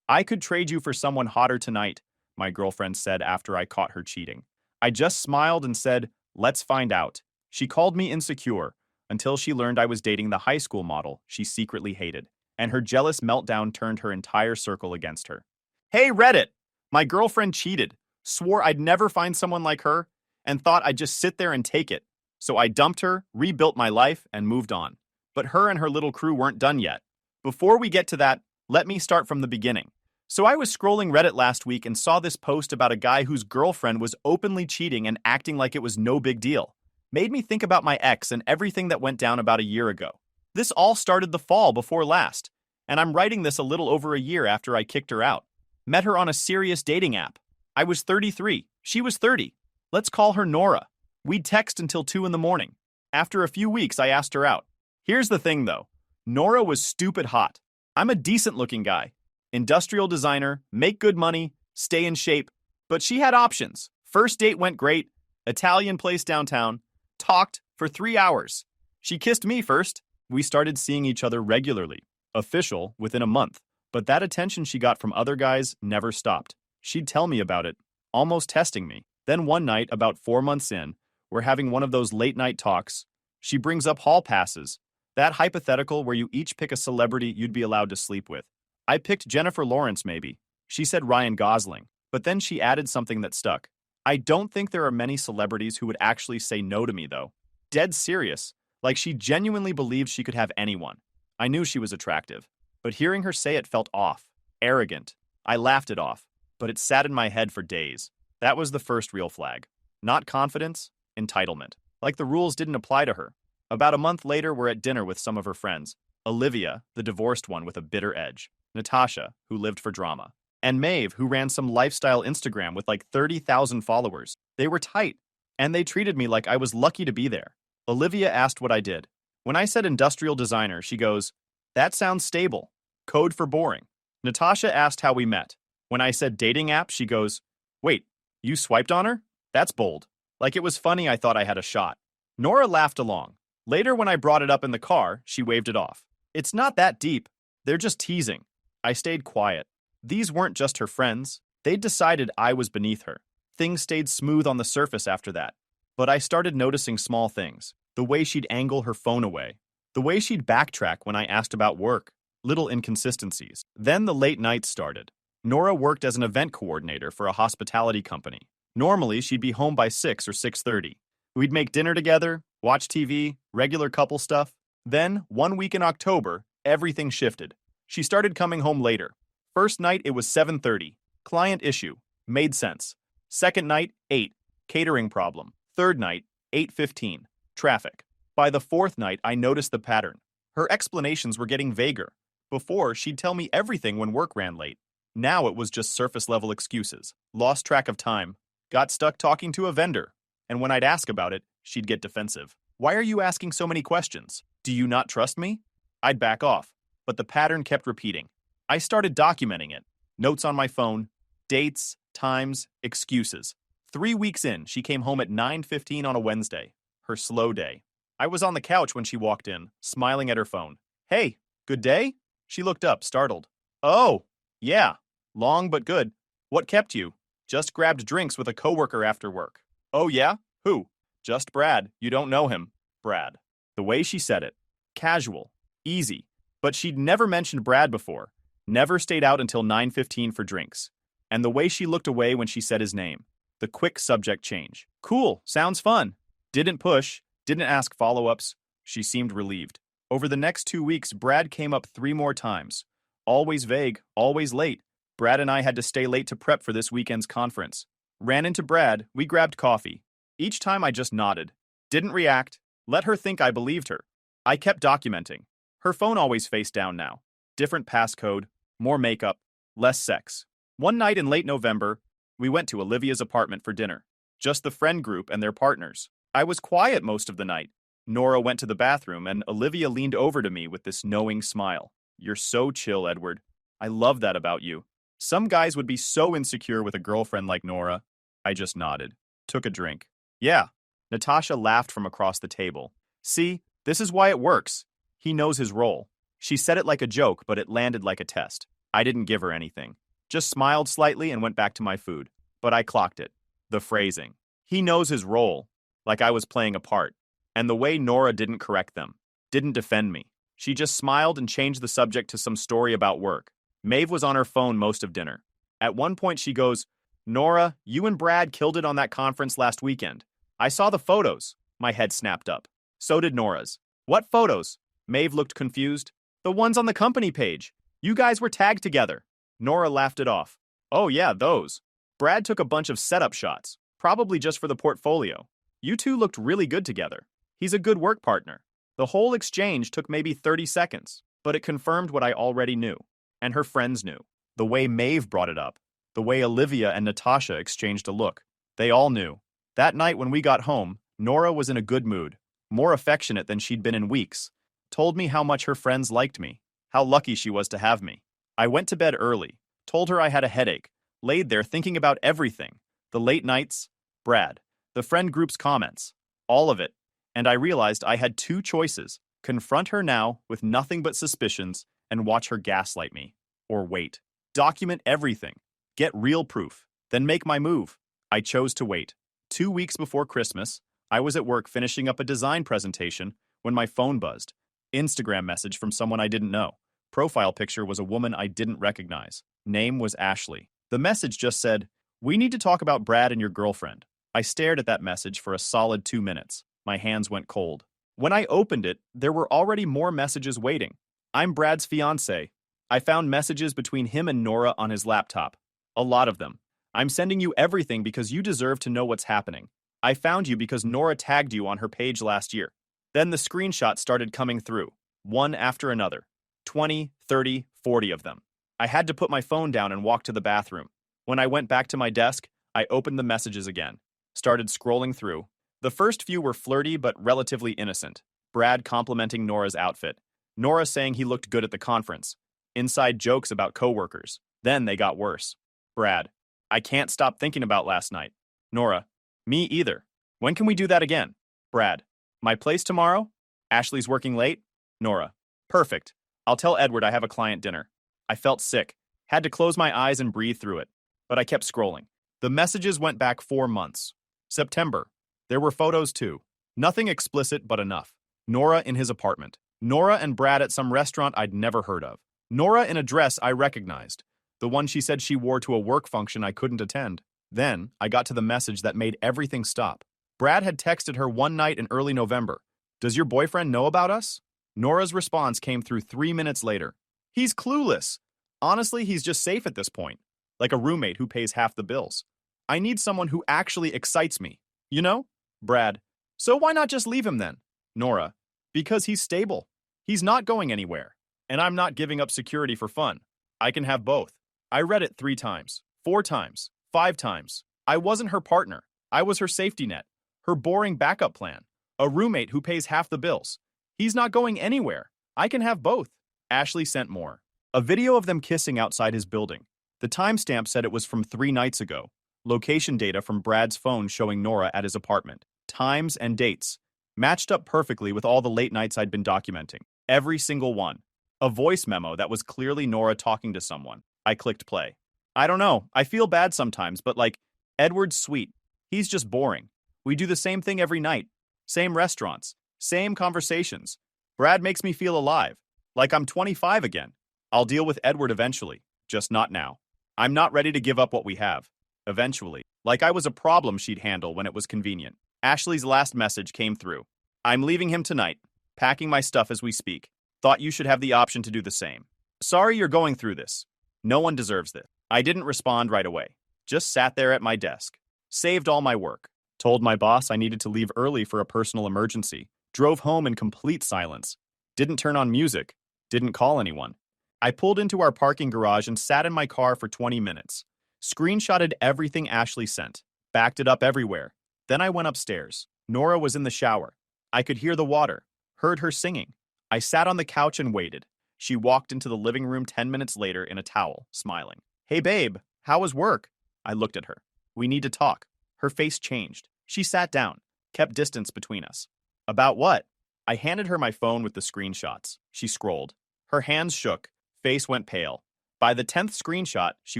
I could trade you for someone hotter tonight, my girlfriend said after I caught her cheating. I just smiled and said, let's find out. She called me insecure until she learned I was dating the high school model she secretly hated, and her jealous meltdown turned her entire circle against her. Hey, Reddit! My girlfriend cheated, swore I'd never find someone like her, and thought I'd just sit there and take it. So I dumped her, rebuilt my life, and moved on. But her and her little crew weren't done yet. Before we get to that, let me start from the beginning. So I was scrolling Reddit last week and saw this post about a guy whose girlfriend was openly cheating and acting like it was no big deal. Made me think about my ex and everything that went down about a year ago. This all started the fall before last, and I'm writing this a little over a year after I kicked her out. Met her on a serious dating app. I was 33, she was 30. Let's call her Nora. We'd text until 2 in the morning. After a few weeks, I asked her out. Here's the thing though, Nora was stupid hot. I'm a decent looking guy. Industrial designer, make good money, stay in shape. But she had options. First date went great. Italian place downtown. Talked for 3 hours. She kissed me first. We started seeing each other regularly. Official within a month. But that attention she got from other guys never stopped. She'd tell me about it, almost testing me. Then one night, about 4 months in, we're having one of those late night talks. She brings up hall passes. That hypothetical where you each pick a celebrity you'd be allowed to sleep with. I picked Jennifer Lawrence maybe. She said Ryan Gosling. But then she added something that stuck. I don't think there are many celebrities who would actually say no to me though. Dead serious. Like she genuinely believed she could have anyone. I knew she was attractive. But hearing her say it felt off. Arrogant. I laughed it off. But it sat in my head for days. That was the first real flag. Not confidence, entitlement. Like the rules didn't apply to her. About a month later, we're at dinner with some of her friends. Olivia, the divorced one with a bitter edge. Natasha, who lived for drama. And Maeve, who ran some lifestyle Instagram with like 30,000 followers. They were tight. And they treated me like I was lucky to be there. Olivia asked what I did. When I said industrial designer, she goes, that sounds stable. Code for boring. Natasha asked how we met. When I said dating app, she goes, wait, you swiped on her? That's bold. Like it was funny I thought I had a shot. Nora laughed along. Later when I brought it up in the car, she waved it off. It's not that deep. They're just teasing. I stayed quiet. These weren't just her friends. They'd decided I was beneath her. Things stayed smooth on the surface after that. But I started noticing small things. The way she'd angle her phone away. The way she'd backtrack when I asked about work. Little inconsistencies. Then the late nights started. Nora worked as an event coordinator for a hospitality company. Normally, she'd be home by 6 or 6:30. We'd make dinner together, watch TV, regular couple stuff. Then, one week in October, everything shifted. She started coming home later. First night, it was 7:30. Client issue. Made sense. Second night, 8. Catering problem. Third night, 8:15. Traffic. By the fourth night, I noticed the pattern. Her explanations were getting vaguer. Before, she'd tell me everything when work ran late. Now it was just surface-level excuses. Lost track of time. Got stuck talking to a vendor. And when I'd ask about it, she'd get defensive. Why are you asking so many questions? Do you not trust me? I'd back off. But the pattern kept repeating. I started documenting it. Notes on my phone. Dates, times, excuses. 3 weeks in, she came home at 9:15 on a Wednesday. Her slow day. I was on the couch when she walked in, smiling at her phone. Hey, good day? She looked up, startled. Oh, yeah. Long but good. What kept you? Just grabbed drinks with a coworker after work. Oh yeah? Who? Just Brad. You don't know him. Brad. The way she said it. Casual. Easy. But she'd never mentioned Brad before. Never stayed out until 9:15 for drinks. And the way she looked away when she said his name. The quick subject change. Cool. Sounds fun. Didn't push. Didn't ask follow-ups. She seemed relieved. Over the next 2 weeks, Brad came up 3 more times. Always vague. Always late. Brad and I had to stay late to prep for this weekend's conference. Ran into Brad, we grabbed coffee. Each time I just nodded. Didn't react. Let her think I believed her. I kept documenting. Her phone always face down now. Different passcode, more makeup, less sex. One night in late November, we went to Olivia's apartment for dinner. Just the friend group and their partners. I was quiet most of the night. Nora went to the bathroom and Olivia leaned over to me with this knowing smile. You're so chill, Edward. I love that about you. Some guys would be so insecure with a girlfriend like Nora. I just nodded. Took a drink. Yeah. Natasha laughed from across the table. See, this is why it works. He knows his role. She said it like a joke, but it landed like a test. I didn't give her anything. Just smiled slightly and went back to my food. But I clocked it. The phrasing. He knows his role, like I was playing a part. And the way Nora didn't correct them, didn't defend me. She just smiled and changed the subject to some story about work. Maeve was on her phone most of dinner. At one point she goes, "Nora, you and Brad killed it on that conference last weekend. I saw the photos." My head snapped up. So did Nora's. "What photos?" Maeve looked confused. "The ones on the company page. You guys were tagged together." Nora laughed it off. "Oh yeah, those. Brad took a bunch of setup shots, probably just for the portfolio. You two looked really good together. He's a good work partner." The whole exchange took maybe 30 seconds, but it confirmed what I already knew, and her friends knew. The way Maeve brought it up, the way Olivia and Natasha exchanged a look. They all knew. That night when we got home, Nora was in a good mood, more affectionate than she'd been in weeks. Told me how much her friends liked me, how lucky she was to have me. I went to bed early, told her I had a headache, laid there thinking about everything. The late nights, Brad, the friend group's comments, all of it. And I realized I had two choices: confront her now with nothing but suspicions and watch her gaslight me, or wait. Document everything. Get real proof. Then make my move. I chose to wait. 2 weeks before Christmas, I was at work finishing up a design presentation when my phone buzzed. Instagram message from someone I didn't know. Profile picture was a woman I didn't recognize. Name was Ashley. The message just said, "We need to talk about Brad and your girlfriend." I stared at that message for a solid 2 minutes. My hands went cold. When I opened it, there were already more messages waiting. "I'm Brad's fiancé." I found messages between him and Nora on his laptop. A lot of them. "I'm sending you everything because you deserve to know what's happening. I found you because Nora tagged you on her page last year." Then the screenshots started coming through, one after another. 20, 30, 40 of them. I had to put my phone down and walk to the bathroom. When I went back to my desk, I opened the messages again. Started scrolling through. The first few were flirty but relatively innocent. Brad complimenting Nora's outfit. Nora saying he looked good at the conference. Inside jokes about coworkers. Then they got worse. Brad, "I can't stop thinking about last night." Nora, "Me either. When can we do that again?" Brad, "My place tomorrow?" Ashley's working late? Nora, "Perfect. I'll tell Edward I have a client dinner." I felt sick. Had to close my eyes and breathe through it. But I kept scrolling. The messages went back 4 months. September. There were photos too. Nothing explicit but enough. Nora in his apartment. Nora and Brad at some restaurant I'd never heard of. Nora in a dress I recognized. The one she said she wore to a work function I couldn't attend. Then, I got to the message that made everything stop. Brad had texted her one night in early November. "Does your boyfriend know about us?" Nora's response came through 3 minutes later. "He's clueless. Honestly, he's just safe at this point. Like a roommate who pays half the bills. I need someone who actually excites me. You know?" Brad, "So why not just leave him then?" Nora, "Because he's stable. He's not going anywhere. And I'm not giving up security for fun. I can have both." I read it 3 times, 4 times, 5 times. I wasn't her partner. I was her safety net. Her boring backup plan. A roommate who pays half the bills. He's not going anywhere. I can have both. Ashley sent more. A video of them kissing outside his building. The timestamp said it was from 3 nights ago. Location data from Brad's phone showing Nora at his apartment. Times and dates. Matched up perfectly with all the late nights I'd been documenting. Every single one. A voice memo that was clearly Nora talking to someone. I clicked play. I don't know. I feel bad sometimes, but like, Edward's sweet. He's just boring. We do the same thing every night. Same restaurants. Same conversations. Brad makes me feel alive. Like I'm 25 again. I'll deal with Edward eventually. Just not now. I'm not ready to give up what we have. Eventually. Like I was a problem she'd handle when it was convenient. Ashley's last message came through. "I'm leaving him tonight. Packing my stuff as we speak. Thought you should have the option to do the same. Sorry you're going through this. No one deserves this." I didn't respond right away. Just sat there at my desk. Saved all my work. Told my boss I needed to leave early for a personal emergency. Drove home in complete silence. Didn't turn on music. Didn't call anyone. I pulled into our parking garage and sat in my car for 20 minutes. Screenshotted everything Ashley sent. Backed it up everywhere. Then I went upstairs. Nora was in the shower. I could hear the water. Heard her singing. I sat on the couch and waited. She walked into the living room 10 minutes later in a towel, smiling. "Hey babe, how was work?" I looked at her. "We need to talk." Her face changed. She sat down. Kept distance between us. "About what?" I handed her my phone with the screenshots. She scrolled. Her hands shook. Face went pale. By the 10th screenshot, she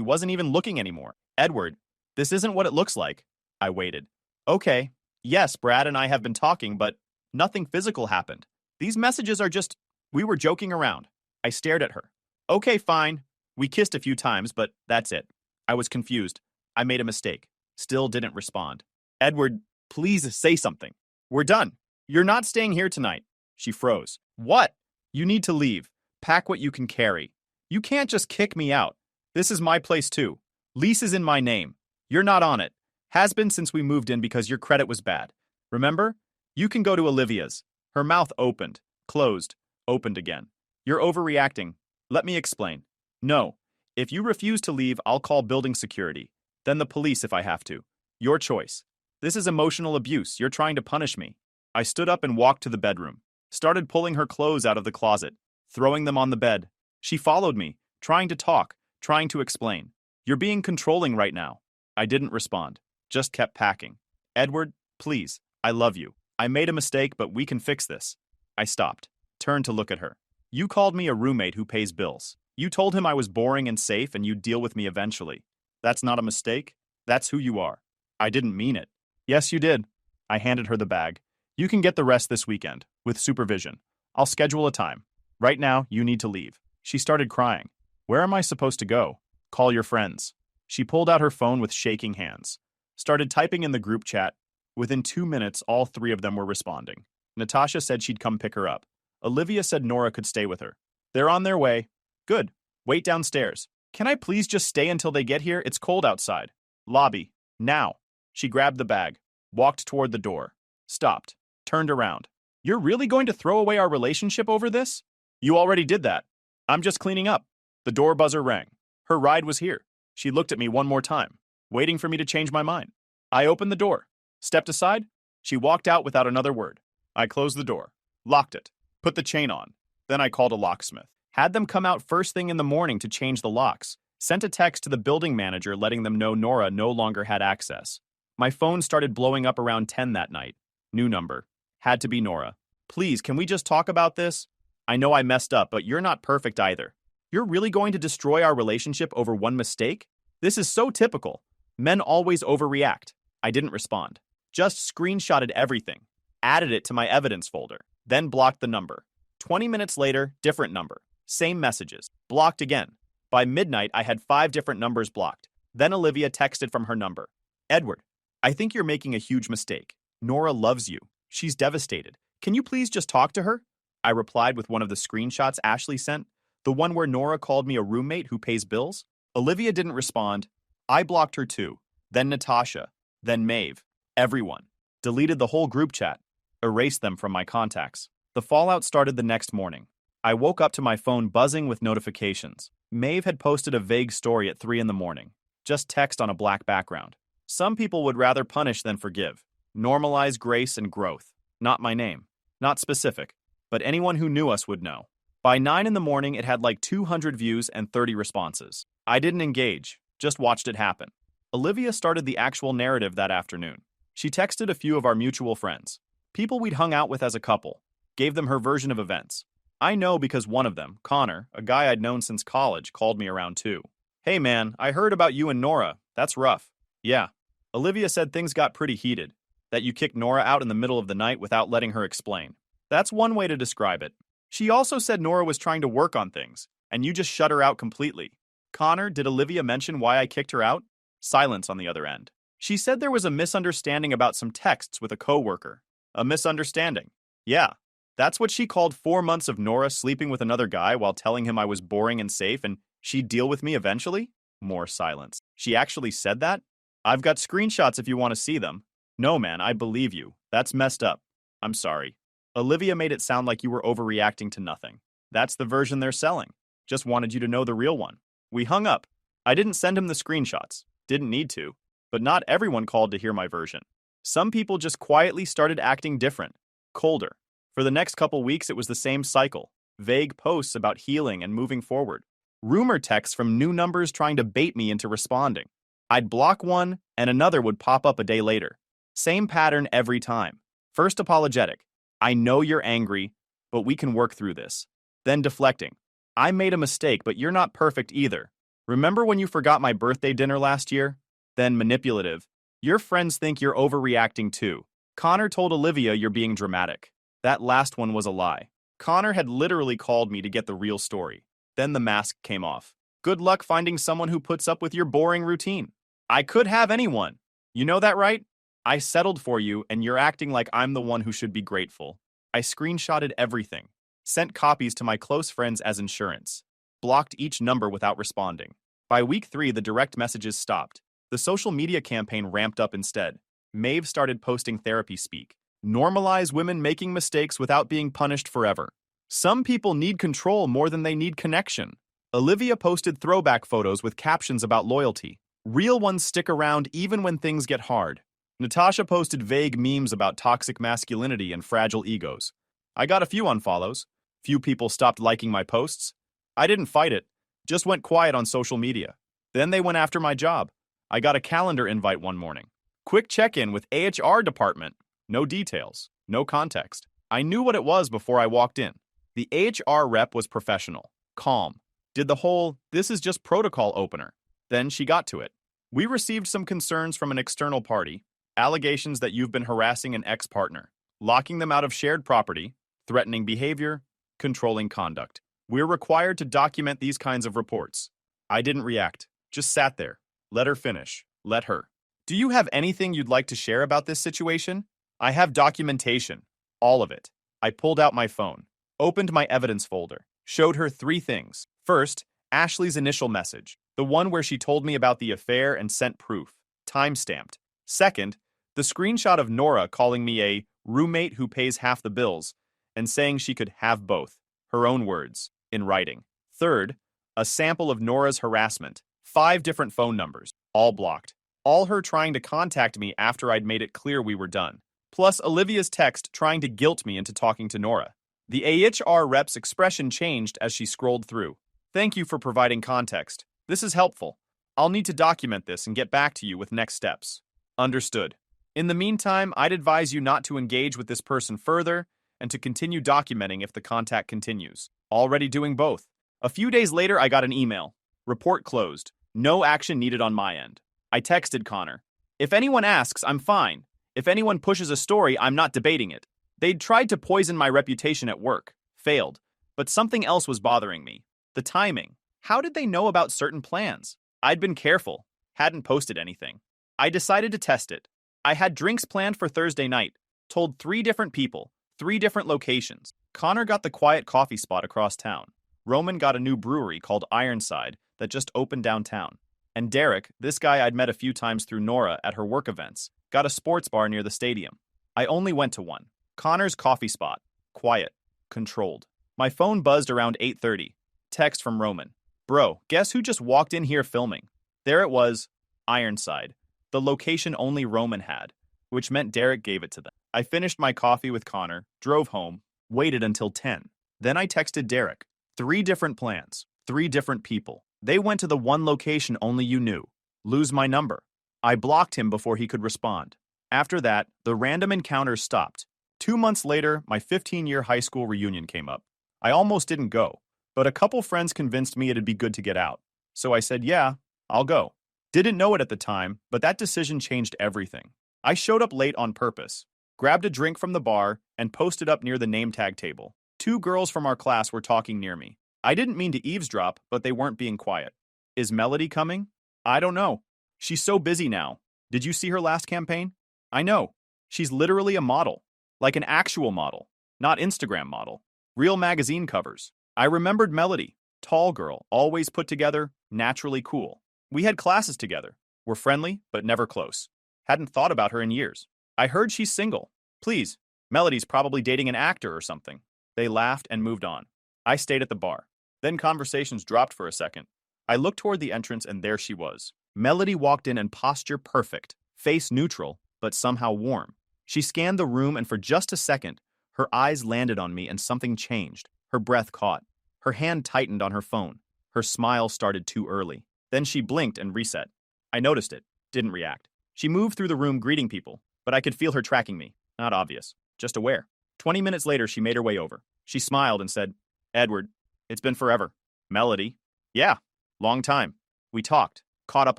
wasn't even looking anymore. Edward, this isn't what it looks like. I waited. Okay, yes, Brad and I have been talking, but nothing physical happened. These messages are just, we were joking around. I stared at her. Okay, fine. We kissed a few times, but that's it. I was confused. I made a mistake. Still didn't respond. Edward, please say something. We're done. You're not staying here tonight. She froze. What? You need to leave. Pack what you can carry. You can't just kick me out. This is my place too. Lease is in my name. You're not on it. Has been since we moved in because your credit was bad. Remember? You can go to Olivia's. Her mouth opened, closed, opened again. You're overreacting. Let me explain. No. If you refuse to leave, I'll call building security. Then the police if I have to. Your choice. This is emotional abuse. You're trying to punish me. I stood up and walked to the bedroom. Started pulling her clothes out of the closet, throwing them on the bed. She followed me, trying to talk, trying to explain. You're being controlling right now. I didn't respond. Just kept packing. Edward, please. I love you. I made a mistake, but we can fix this. I stopped. Turned to look at her. You called me a roommate who pays bills. You told him I was boring and safe and you'd deal with me eventually. That's not a mistake. That's who you are. I didn't mean it. Yes, you did. I handed her the bag. You can get the rest this weekend, with supervision. I'll schedule a time. Right now, you need to leave. She started crying. Where am I supposed to go? Call your friends. She pulled out her phone with shaking hands. Started typing in the group chat. Within 2 minutes, all 3 of them were responding. Natasha said she'd come pick her up. Olivia said Nora could stay with her. They're on their way. Good. Wait downstairs. Can I please just stay until they get here? It's cold outside. Lobby. Now. She grabbed the bag. Walked toward the door. Stopped. Turned around. You're really going to throw away our relationship over this? You already did that. I'm just cleaning up. The door buzzer rang. Her ride was here. She looked at me one more time, waiting for me to change my mind. I opened the door. Stepped aside. She walked out without another word. I closed the door. Locked it. Put the chain on. Then I called a locksmith. Had them come out first thing in the morning to change the locks. Sent a text to the building manager letting them know Nora no longer had access. My phone started blowing up around 10 that night. New number. Had to be Nora. Please, can we just talk about this? I know I messed up, but you're not perfect either. You're really going to destroy our relationship over one mistake? This is so typical. Men always overreact. I didn't respond. Just screenshotted everything. Added it to my evidence folder. Then blocked the number. 20 minutes later, different number. Same messages. Blocked again. By midnight, I had 5 different numbers blocked. Then Olivia texted from her number. Edward, I think you're making a huge mistake. Nora loves you. She's devastated. Can you please just talk to her? I replied with one of the screenshots Ashley sent, the one where Nora called me a roommate who pays bills. Olivia didn't respond. I blocked her too. Then Natasha. Then Maeve. Everyone. Deleted the whole group chat. Erased them from my contacts. The fallout started the next morning. I woke up to my phone buzzing with notifications. Maeve had posted a vague story at 3 in the morning. Just text on a black background. Some people would rather punish than forgive. Normalize grace and growth. Not my name. Not specific. But anyone who knew us would know. By 9 in the morning, it had like 200 views and 30 responses. I didn't engage. Just watched it happen. Olivia started the actual narrative that afternoon. She texted a few of our mutual friends. People we'd hung out with as a couple. Gave them her version of events. I know because one of them, Connor, a guy I'd known since college, called me around 2. Hey man, I heard about you and Nora. That's rough. Yeah. Olivia said things got pretty heated. That you kicked Nora out in the middle of the night without letting her explain. That's one way to describe it. She also said Nora was trying to work on things, and you just shut her out completely. Connor, did Olivia mention why I kicked her out? Silence on the other end. She said there was a misunderstanding about some texts with a coworker. A misunderstanding. Yeah. That's what she called 4 months of Nora sleeping with another guy while telling him I was boring and safe and she'd deal with me eventually? More silence. She actually said that? I've got screenshots if you want to see them. No, man, I believe you. That's messed up. I'm sorry. Olivia made it sound like you were overreacting to nothing. That's the version they're selling. Just wanted you to know the real one. We hung up. I didn't send him the screenshots. Didn't need to. But not everyone called to hear my version. Some people just quietly started acting different. Colder. For the next couple weeks, it was the same cycle. Vague posts about healing and moving forward. Rumor texts from new numbers trying to bait me into responding. I'd block one, and another would pop up a day later. Same pattern every time. First apologetic. I know you're angry, but we can work through this. Then deflecting. I made a mistake, but you're not perfect either. Remember when you forgot my birthday dinner last year? Then manipulative. Your friends think you're overreacting too. Connor told Olivia you're being dramatic. That last one was a lie. Connor had literally called me to get the real story. Then the mask came off. Good luck finding someone who puts up with your boring routine. I could have anyone. You know that, right? I settled for you, and you're acting like I'm the one who should be grateful. I screenshotted everything, sent copies to my close friends as insurance, blocked each number without responding. By week 3, the direct messages stopped. The social media campaign ramped up instead. Maeve started posting therapy speak. Normalize women making mistakes without being punished forever. Some people need control more than they need connection. Olivia posted throwback photos with captions about loyalty. Real ones stick around even when things get hard. Natasha posted vague memes about toxic masculinity and fragile egos. I got a few unfollows. Few people stopped liking my posts. I didn't fight it, just went quiet on social media. Then they went after my job. I got a calendar invite one morning. Quick check-in with AHR department. No details, no context. I knew what it was before I walked in. The AHR rep was professional, calm. Did the whole, this is just protocol opener. Then she got to it. We received some concerns from an external party, allegations that you've been harassing an ex-partner, locking them out of shared property, threatening behavior, controlling conduct. We're required to document these kinds of reports. I didn't react, just sat there. Let her finish. Let her. Do you have anything you'd like to share about this situation? I have documentation. All of it. I pulled out my phone, opened my evidence folder, showed her 3 things. First, Ashley's initial message, the one where she told me about the affair and sent proof, time-stamped. Second, the screenshot of Nora calling me a roommate who pays half the bills and saying she could have both, her own words, in writing. Third, a sample of Nora's harassment, 5 different phone numbers, all blocked. All her trying to contact me after I'd made it clear we were done. Plus Olivia's text trying to guilt me into talking to Nora. The AHR rep's expression changed as she scrolled through. Thank you for providing context. This is helpful. I'll need to document this and get back to you with next steps. Understood. In the meantime, I'd advise you not to engage with this person further and to continue documenting if the contact continues. Already doing both. A few days later, I got an email. Report closed. No action needed on my end. I texted Connor. If anyone asks, I'm fine. If anyone pushes a story, I'm not debating it. They'd tried to poison my reputation at work. Failed. But something else was bothering me. The timing. How did they know about certain plans? I'd been careful. Hadn't posted anything. I decided to test it. I had drinks planned for Thursday night. Told 3 different people. 3 different locations. Connor got the quiet coffee spot across town. Roman got a new brewery called Ironside that just opened downtown. And Derek, this guy I'd met a few times through Nora at her work events, got a sports bar near the stadium. I only went to one. Connor's coffee spot. Quiet. Controlled. My phone buzzed around 8:30. Text from Roman. Bro, guess who just walked in here filming? There it was. Ironside. The location only Roman had, which meant Derek gave it to them. I finished my coffee with Connor, drove home, waited until 10. Then I texted Derek. 3 different plans. 3 different people. They went to the one location only you knew. Lose my number. I blocked him before he could respond. After that, the random encounters stopped. 2 months later, my 15-year high school reunion came up. I almost didn't go, but a couple friends convinced me it'd be good to get out. So I said, yeah, I'll go. Didn't know it at the time, but that decision changed everything. I showed up late on purpose, grabbed a drink from the bar, and posted up near the name tag table. 2 girls from our class were talking near me. I didn't mean to eavesdrop, but they weren't being quiet. Is Melody coming? I don't know. She's so busy now. Did you see her last campaign? I know. She's literally a model. Like an actual model. Not Instagram model. Real magazine covers. I remembered Melody. Tall girl, always put together, naturally cool. We had classes together. Were friendly, but never close. Hadn't thought about her in years. I heard she's single. Please, Melody's probably dating an actor or something. They laughed and moved on. I stayed at the bar. Then conversations dropped for a second. I looked toward the entrance and there she was. Melody walked in and posture perfect, face neutral, but somehow warm. She scanned the room and for just a second, her eyes landed on me and something changed. Her breath caught. Her hand tightened on her phone. Her smile started too early. Then she blinked and reset. I noticed it, didn't react. She moved through the room greeting people, but I could feel her tracking me. Not obvious, just aware. 20 minutes later, she made her way over. She smiled and said, Edward, it's been forever. Melody? Yeah, long time. We talked, caught up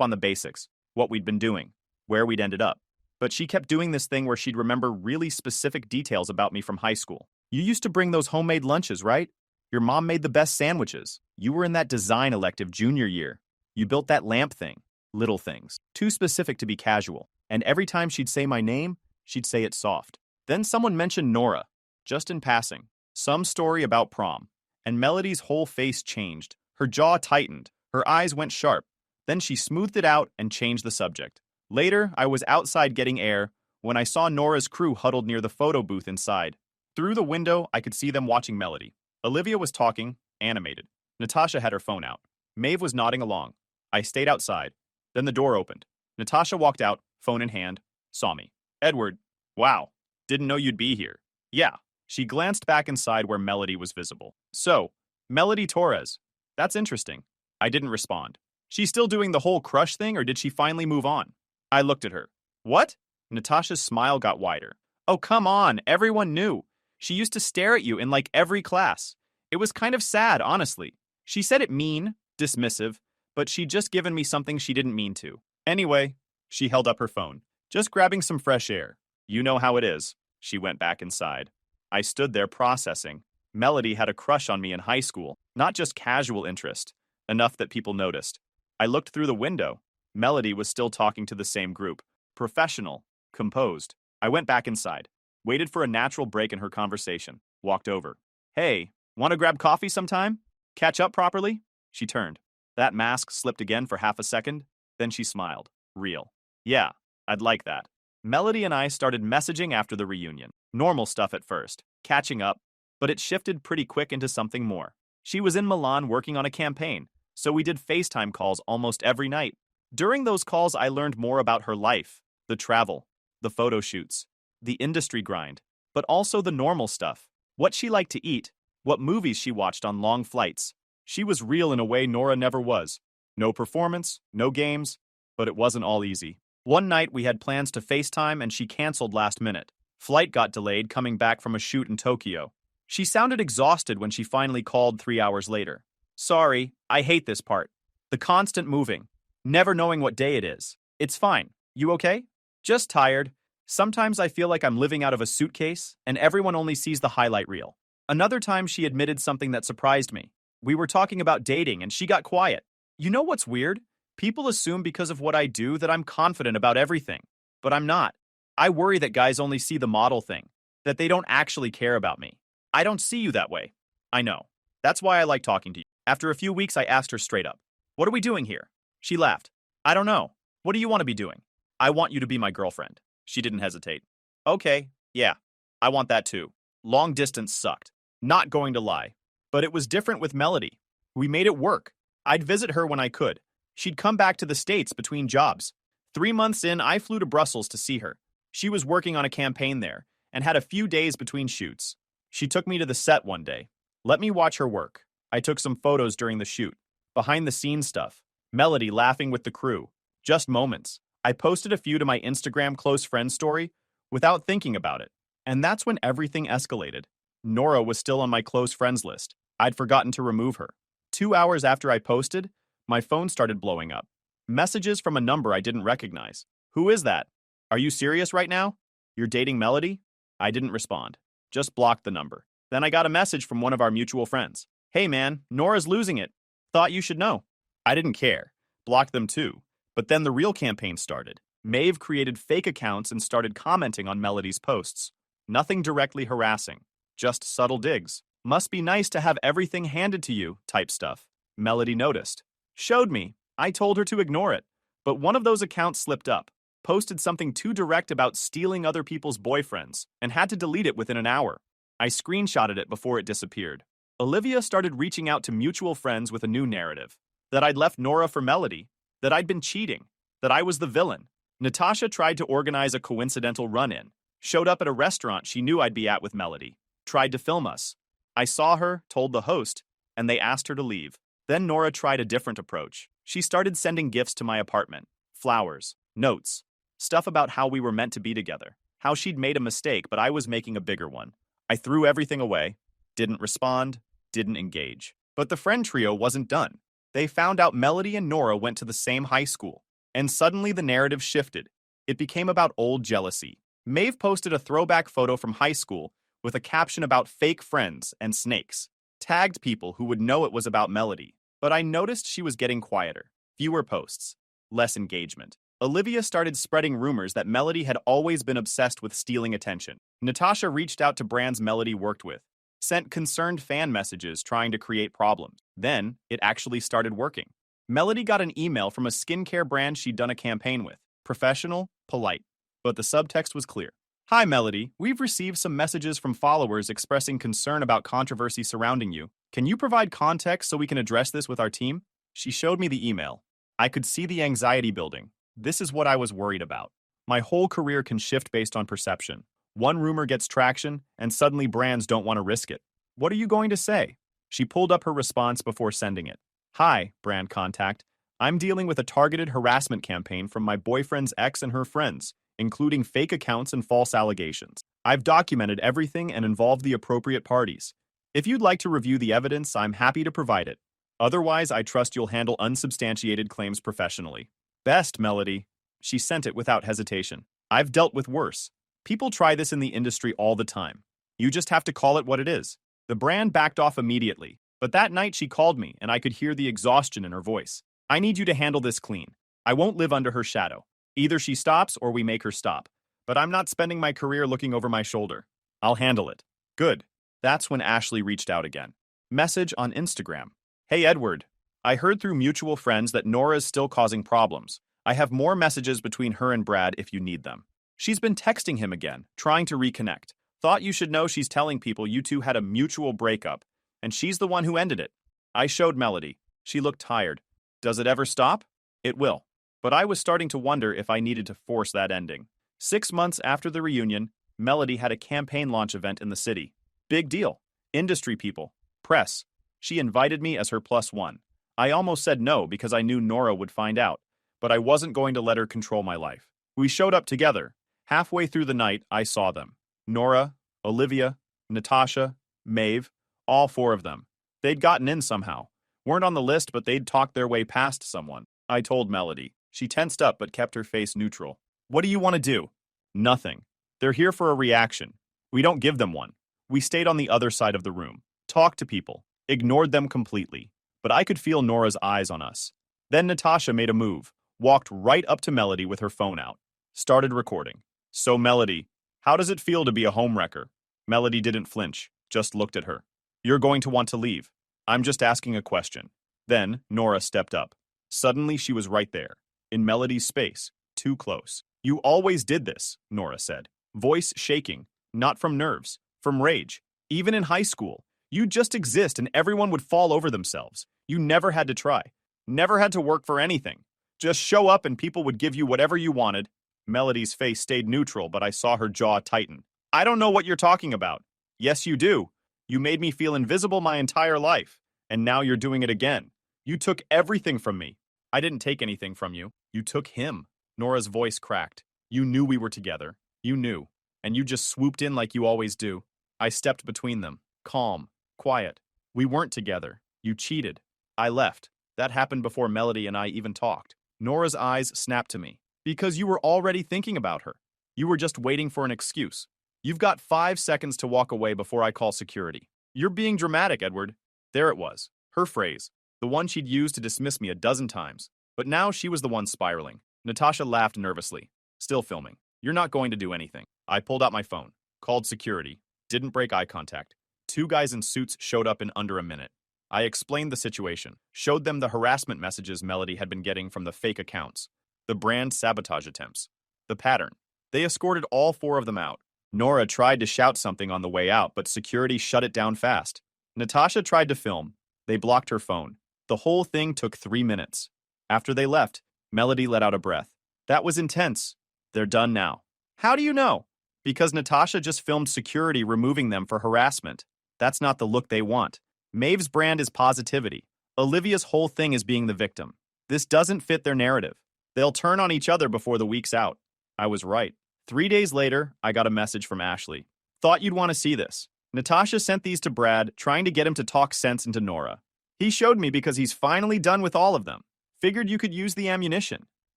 on the basics, what we'd been doing, where we'd ended up. But she kept doing this thing where she'd remember really specific details about me from high school. You used to bring those homemade lunches, right? Your mom made the best sandwiches. You were in that design elective junior year. You built that lamp thing. Little things. Too specific to be casual. And every time she'd say my name, she'd say it soft. Then someone mentioned Nora, just in passing. Some story about prom. And Melody's whole face changed. Her jaw tightened. Her eyes went sharp. Then she smoothed it out and changed the subject. Later, I was outside getting air when I saw Nora's crew huddled near the photo booth inside. Through the window, I could see them watching Melody. Olivia was talking, animated. Natasha had her phone out. Maeve was nodding along. I stayed outside. Then the door opened. Natasha walked out, phone in hand, saw me. Edward, wow, didn't know you'd be here. Yeah. She glanced back inside where Melody was visible. So, Melody Torres. That's interesting. I didn't respond. She's still doing the whole crush thing, or did she finally move on? I looked at her. What? Natasha's smile got wider. Oh, come on, everyone knew. She used to stare at you in like every class. It was kind of sad, honestly. She said it mean, dismissive, but she'd just given me something she didn't mean to. Anyway, she held up her phone. Just grabbing some fresh air. You know how it is. She went back inside. I stood there processing. Melody had a crush on me in high school, not just casual interest, enough that people noticed. I looked through the window. Melody was still talking to the same group. Professional, composed. I went back inside, waited for a natural break in her conversation, walked over. Hey, want to grab coffee sometime? Catch up properly? She turned. That mask slipped again for half a second, then she smiled. Real. Yeah, I'd like that. Melody and I started messaging after the reunion. Normal stuff at first, catching up, but it shifted pretty quick into something more. She was in Milan working on a campaign, so we did FaceTime calls almost every night. During those calls, I learned more about her life, the travel, the photo shoots, the industry grind, but also the normal stuff. What she liked to eat, what movies she watched on long flights. She was real in a way Nora never was. No performance, no games, but it wasn't all easy. One night we had plans to FaceTime and she canceled last minute. Flight got delayed coming back from a shoot in Tokyo. She sounded exhausted when she finally called 3 hours later. Sorry, I hate this part. The constant moving. Never knowing what day it is. It's fine. You okay? Just tired. Sometimes I feel like I'm living out of a suitcase and everyone only sees the highlight reel. Another time she admitted something that surprised me. We were talking about dating and she got quiet. You know what's weird? People assume because of what I do that I'm confident about everything. But I'm not. I worry that guys only see the model thing, that they don't actually care about me. I don't see you that way. I know. That's why I like talking to you. After a few weeks, I asked her straight up, what are we doing here? She laughed. I don't know. What do you want to be doing? I want you to be my girlfriend. She didn't hesitate. Okay, yeah, I want that too. Long distance sucked. Not going to lie. But it was different with Melody. We made it work. I'd visit her when I could. She'd come back to the States between jobs. 3 months in, I flew to Brussels to see her. She was working on a campaign there and had a few days between shoots. She took me to the set one day. Let me watch her work. I took some photos during the shoot. Behind the scenes stuff. Melody laughing with the crew. Just moments. I posted a few to my Instagram close friend story without thinking about it. And that's when everything escalated. Nora was still on my close friends list. I'd forgotten to remove her. 2 hours after I posted, my phone started blowing up. Messages from a number I didn't recognize. Who is that? Are you serious right now? You're dating Melody? I didn't respond. Just blocked the number. Then I got a message from one of our mutual friends. Hey man, Nora's losing it. Thought you should know. I didn't care. Blocked them too. But then the real campaign started. Maeve created fake accounts and started commenting on Melody's posts. Nothing directly harassing. Just subtle digs. Must be nice to have everything handed to you, type stuff. Melody noticed. Showed me. I told her to ignore it. But one of those accounts slipped up. Posted something too direct about stealing other people's boyfriends and had to delete it within an hour. I screenshotted it before it disappeared. Olivia started reaching out to mutual friends with a new narrative. That I'd left Nora for Melody. That I'd been cheating. That I was the villain. Natasha tried to organize a coincidental run-in. Showed up at a restaurant she knew I'd be at with Melody. Tried to film us. I saw her, told the host, and they asked her to leave. Then Nora tried a different approach. She started sending gifts to my apartment. Flowers. Notes. Stuff about how we were meant to be together. How she'd made a mistake, but I was making a bigger one. I threw everything away. Didn't respond. Didn't engage. But the friend trio wasn't done. They found out Melody and Nora went to the same high school, and suddenly the narrative shifted. It became about old jealousy. Maeve posted a throwback photo from high school with a caption about fake friends and snakes, tagged people who would know it was about Melody. But I noticed she was getting quieter. Fewer posts, less engagement. Olivia started spreading rumors that Melody had always been obsessed with stealing attention. Natasha reached out to brands Melody worked with, sent concerned fan messages trying to create problems. Then, it actually started working. Melody got an email from a skincare brand she'd done a campaign with. Professional, polite. But the subtext was clear. Hi, Melody. We've received some messages from followers expressing concern about controversy surrounding you. Can you provide context so we can address this with our team? She showed me the email. I could see the anxiety building. This is what I was worried about. My whole career can shift based on perception. One rumor gets traction, and suddenly brands don't want to risk it. What are you going to say? She pulled up her response before sending it. Hi, brand contact. I'm dealing with a targeted harassment campaign from my boyfriend's ex and her friends, including fake accounts and false allegations. I've documented everything and involved the appropriate parties. If you'd like to review the evidence, I'm happy to provide it. Otherwise, I trust you'll handle unsubstantiated claims professionally. Best, Melody. She sent it without hesitation. I've dealt with worse. People try this in the industry all the time. You just have to call it what it is. The brand backed off immediately, but that night she called me and I could hear the exhaustion in her voice. I need you to handle this clean. I won't live under her shadow. Either she stops or we make her stop. But I'm not spending my career looking over my shoulder. I'll handle it. Good. That's when Ashley reached out again. Message on Instagram. Hey, Edward. I heard through mutual friends that Nora is still causing problems. I have more messages between her and Brad if you need them. She's been texting him again, trying to reconnect. Thought you should know she's telling people you two had a mutual breakup, and she's the one who ended it. I showed Melody. She looked tired. Does it ever stop? It will. But I was starting to wonder if I needed to force that ending. 6 months after the reunion, Melody had a campaign launch event in the city. Big deal. Industry people. Press. She invited me as her +1. I almost said no because I knew Nora would find out, but I wasn't going to let her control my life. We showed up together. Halfway through the night, I saw them. Nora, Olivia, Natasha, Maeve, all 4 of them. They'd gotten in somehow. Weren't on the list, but they'd talked their way past someone. I told Melody. She tensed up but kept her face neutral. What do you want to do? Nothing. They're here for a reaction. We don't give them one. We stayed on the other side of the room. Talked to people. Ignored them completely. But I could feel Nora's eyes on us. Then Natasha made a move. Walked right up to Melody with her phone out. Started recording. So Melody, how does it feel to be a homewrecker? Melody didn't flinch. Just looked at her. You're going to want to leave. I'm just asking a question. Then Nora stepped up. Suddenly she was right there. In Melody's space. Too close. You always did this, Nora said. Voice shaking. Not from nerves. From rage. Even in high school. You'd just exist and everyone would fall over themselves. You never had to try. Never had to work for anything. Just show up and people would give you whatever you wanted. Melody's face stayed neutral, but I saw her jaw tighten. I don't know what you're talking about. Yes, you do. You made me feel invisible my entire life. And now you're doing it again. You took everything from me. I didn't take anything from you. You took him. Nora's voice cracked. You knew we were together. You knew. And you just swooped in like you always do. I stepped between them. Calm. Quiet. We weren't together. You cheated. I left. That happened before Melody and I even talked. Nora's eyes snapped to me. Because you were already thinking about her. You were just waiting for an excuse. You've got 5 seconds to walk away before I call security. You're being dramatic, Edward. There it was. Her phrase. The one she'd used to dismiss me a dozen times. But now she was the one spiraling. Natasha laughed nervously. Still filming. You're not going to do anything. I pulled out my phone. Called security. Didn't break eye contact. 2 guys in suits showed up in under a minute. I explained the situation. Showed them the harassment messages Melody had been getting from the fake accounts. The brand sabotage attempts. The pattern. They escorted all 4 of them out. Nora tried to shout something on the way out, but security shut it down fast. Natasha tried to film. They blocked her phone. The whole thing took 3 minutes. After they left, Melody let out a breath. That was intense. They're done now. How do you know? Because Natasha just filmed security removing them for harassment. That's not the look they want. Maeve's brand is positivity. Olivia's whole thing is being the victim. This doesn't fit their narrative. They'll turn on each other before the week's out. I was right. 3 days later, I got a message from Ashley. Thought you'd want to see this. Natasha sent these to Brad, trying to get him to talk sense into Nora. He showed me because he's finally done with all of them. Figured you could use the ammunition.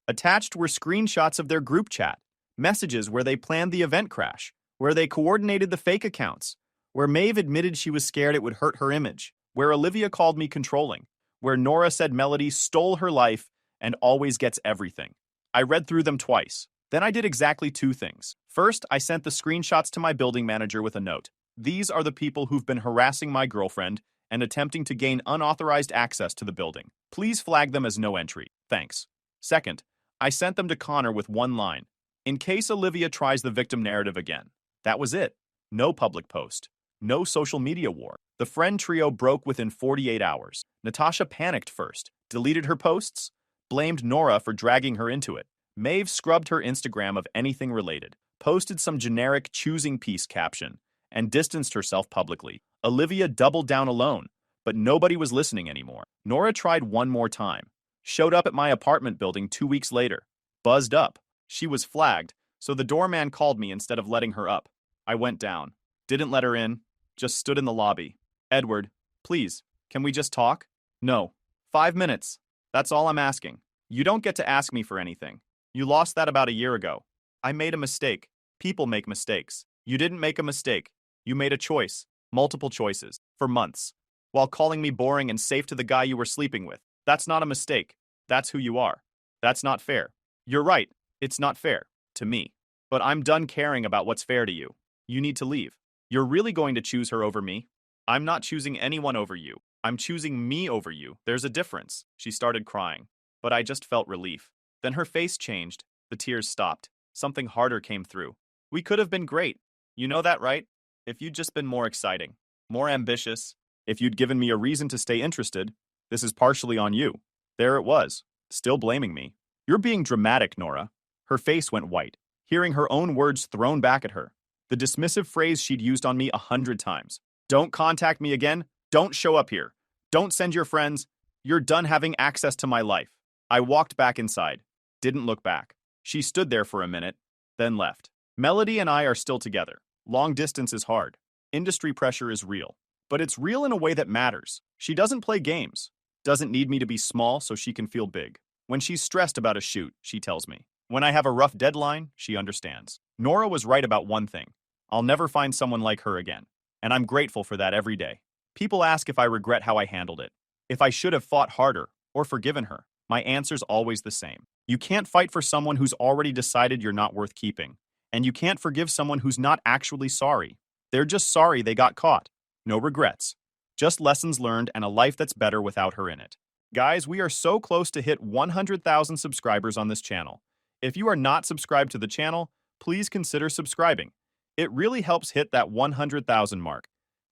Attached were screenshots of their group chat, messages where they planned the event crash, where they coordinated the fake accounts, where Maeve admitted she was scared it would hurt her image, where Olivia called me controlling, where Nora said Melody stole her life and always gets everything. I read through them twice. Then I did exactly two things. First, I sent the screenshots to my building manager with a note. These are the people who've been harassing my girlfriend and attempting to gain unauthorized access to the building. Please flag them as no entry. Thanks. Second, I sent them to Connor with one line. In case Olivia tries the victim narrative again. That was it. No public post. No social media war. The friend trio broke within 48 hours. Natasha panicked first, deleted her posts, blamed Nora for dragging her into it. Maeve scrubbed her Instagram of anything related, posted some generic choosing piece caption, and distanced herself publicly. Olivia doubled down alone, but nobody was listening anymore. Nora tried one more time. Showed up at my apartment building 2 weeks later. Buzzed up. She was flagged, so the doorman called me instead of letting her up. I went down. Didn't let her in. Just stood in the lobby. Edward, please, can we just talk? No. 5 minutes. That's all I'm asking. You don't get to ask me for anything. You lost that about a year ago. I made a mistake. People make mistakes. You didn't make a mistake. You made a choice. Multiple choices. For months. While calling me boring and safe to the guy you were sleeping with. That's not a mistake. That's who you are. That's not fair. You're right. It's not fair. To me. But I'm done caring about what's fair to you. You need to leave. You're really going to choose her over me? I'm not choosing anyone over you. I'm choosing me over you. There's a difference. She started crying. But I just felt relief. Then her face changed. The tears stopped. Something harder came through. We could have been great. You know that, right? If you'd just been more exciting. More ambitious. If you'd given me a reason to stay interested. This is partially on you. There it was. Still blaming me. You're being dramatic, Nora. Her face went white, hearing her own words thrown back at her. The dismissive phrase she'd used on me 100 times. Don't contact me again. Don't show up here. Don't send your friends. You're done having access to my life. I walked back inside. Didn't look back. She stood there for a minute, then left. Melody and I are still together. Long distance is hard. Industry pressure is real. But it's real in a way that matters. She doesn't play games. Doesn't need me to be small so she can feel big. When she's stressed about a shoot, she tells me. When I have a rough deadline, she understands. Nora was right about one thing. I'll never find someone like her again. And I'm grateful for that every day. People ask if I regret how I handled it. If I should have fought harder or forgiven her. My answer's always the same. You can't fight for someone who's already decided you're not worth keeping. And you can't forgive someone who's not actually sorry. They're just sorry they got caught. No regrets. Just lessons learned and a life that's better without her in it. Guys, we are so close to hit 100,000 subscribers on this channel. If you are not subscribed to the channel, please consider subscribing. It really helps hit that 100,000 mark.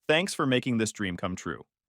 Thanks for making this dream come true.